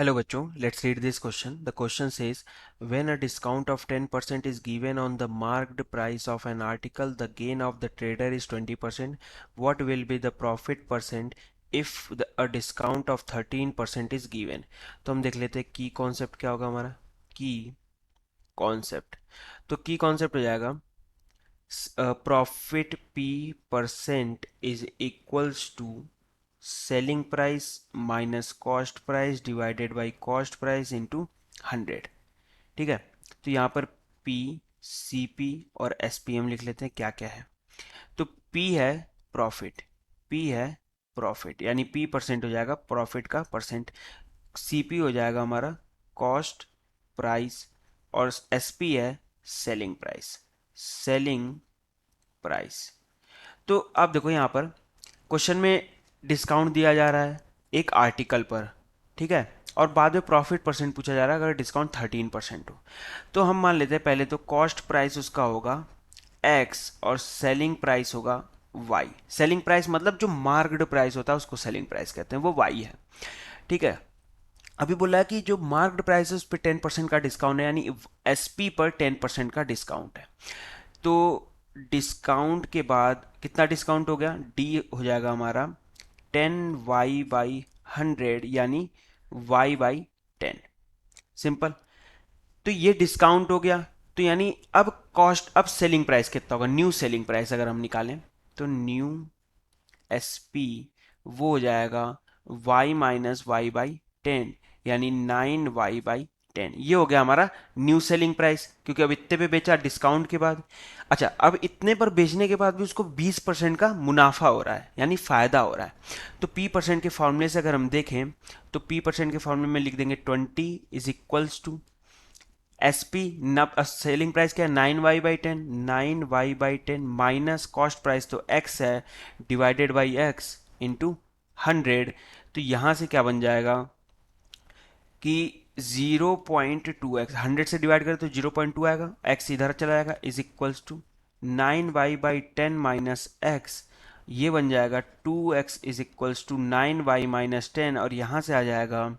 Hello बच्चों, let's read this question. The question says, when a discount of 10% is given on the marked price of an article, the gain of the trader is 20%. What will be the profit percent if a discount of 13% is given? तो हम देख लेते हैं की concept क्या होगा हमारा. की कॉन्सेप्ट, तो की कॉन्सेप्ट हो जाएगा profit P percent is equals to selling price minus cost price divided by cost price into 100. ठीक है, तो यहाँ पर पी, सी पी और एस पी एम लिख लेते हैं क्या क्या है. तो पी है प्रॉफिट, पी है प्रॉफिट यानी पी परसेंट हो जाएगा प्रॉफिट का परसेंट. सी पी हो जाएगा हमारा कॉस्ट प्राइस और एस पी है सेलिंग प्राइस, सेलिंग प्राइस. तो आप देखो यहाँ पर क्वेश्चन में डिस्काउंट दिया जा रहा है एक आर्टिकल पर, ठीक है, और बाद में प्रॉफिट परसेंट पूछा जा रहा है अगर डिस्काउंट 13% हो. तो हम मान लेते हैं पहले तो कॉस्ट प्राइस उसका होगा x और सेलिंग प्राइस होगा y. सेलिंग प्राइस मतलब जो मार्क्ड प्राइस होता है उसको सेलिंग प्राइस कहते हैं, वो y है. ठीक है, अभी बोला है कि जो मार्क्ड प्राइस है उस पर 10% का डिस्काउंट है यानी एसपी पर 10% का डिस्काउंट है. तो डिस्काउंट के बाद कितना डिस्काउंट हो गया, डी हो जाएगा हमारा 10y/100 यानी y/10. सिंपल. तो ये डिस्काउंट हो गया, तो यानी अब कॉस्ट, अब सेलिंग प्राइस कितना होगा, न्यू सेलिंग प्राइस अगर हम निकालें तो न्यू एस पी वो हो जाएगा y-y/10 यानी 9y/10. ये हो गया हमारा न्यू सेलिंग प्राइस क्योंकि अब इतने पे बेचा डिस्काउंट के बाद. अच्छा, अब इतने पर बेचने के बाद भी उसको 20% का मुनाफा हो रहा है यानी फायदा हो रहा है. तो पी परसेंट के फॉर्मूले से अगर हम देखें तो पी परसेंट के फॉर्मूले में लिख देंगे 20 is equals to S P, selling price क्या है 9y/10, 9y/10 minus cost price तो x है डिवाइडेड बाई x इंटू 100. तो यहां से क्या बन जाएगा कि 0.2x, 100 से डिवाइड करें तो 0.2 आएगा, x इधर चला जाएगा is equals to 9y/10 minus x. ये बन जाएगा 2x is equals to 9y-10 और यहां से आ जाएगा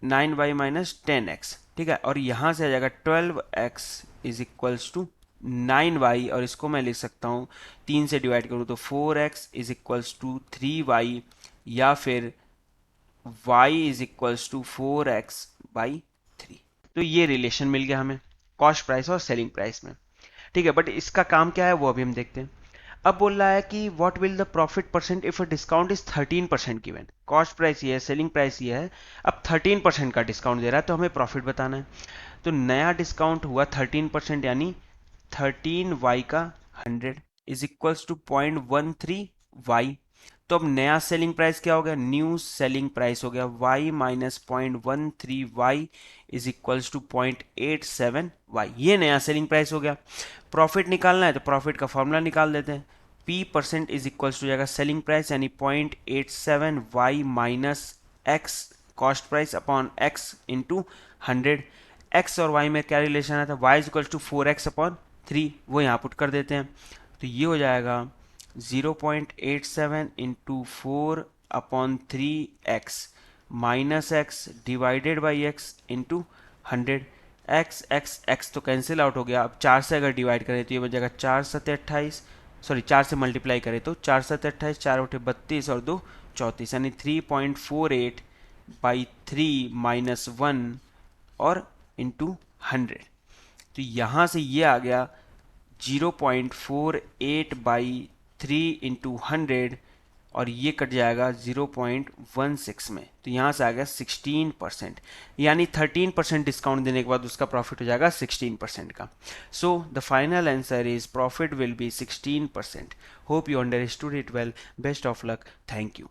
9y-10x. ठीक है, और यहां से आ जाएगा 12x is equals to 9y और इसको मैं लिख सकता हूं 3 से डिवाइड करूं तो 4x is equals to 3y या फिर y is equals to 4x/3. तो ये रिलेशन मिल गया हमें कॉस्ट प्राइस और सेलिंग प्राइस में. ठीक है, बट इसका काम क्या है वो अभी हम देखते हैं. अब बोल रहा है कि what will the profit percent if a discount is 13% given. Cost price ये है, सेलिंग प्राइस ये है, अब 13% का डिस्काउंट दे रहा है तो हमें प्रॉफिट बताना है. तो नया डिस्काउंट हुआ 13% यानी 13y/100 is equals to 0.13y. तो अब नया सेलिंग प्राइस क्या हो गया, न्यू सेलिंग प्राइस हो गया y-0.13y is equals to 0.87y. ये नया सेलिंग प्राइस हो गया. प्रॉफिट निकालना है तो प्रॉफिट का फॉर्मूला निकाल देते हैं. p percent is equals to जाएगा सेलिंग प्राइस यानी 0.87y minus x cost price upon x into 100. x और y में क्या रिलेशन आता है, y is equals to 4x/3, वो यहाँ पुट कर देते हैं. तो ये हो जाएगा 0.87 into 4/3x minus x divided by x into 100. x तो कैंसिल आउट हो गया. अब 4 से अगर डिवाइड करें तो ये बन जाएगा 4×7=28, सॉरी 4 से मल्टीप्लाई करें तो 4×7=28, 4×8=32 और 2=34 यानी 3.48/3 माइनस 1 और इंटू 100. तो यहाँ से ये आ गया 0.48/3 इंटू 100 और ये कट जाएगा 0.16 में. तो यहाँ से आ गया 16% यानी 13% डिस्काउंट देने के बाद उसका प्रॉफिट हो जाएगा 16% का. So the final answer is profit will be 16%. Hope you understood it well. Best of luck. Thank you.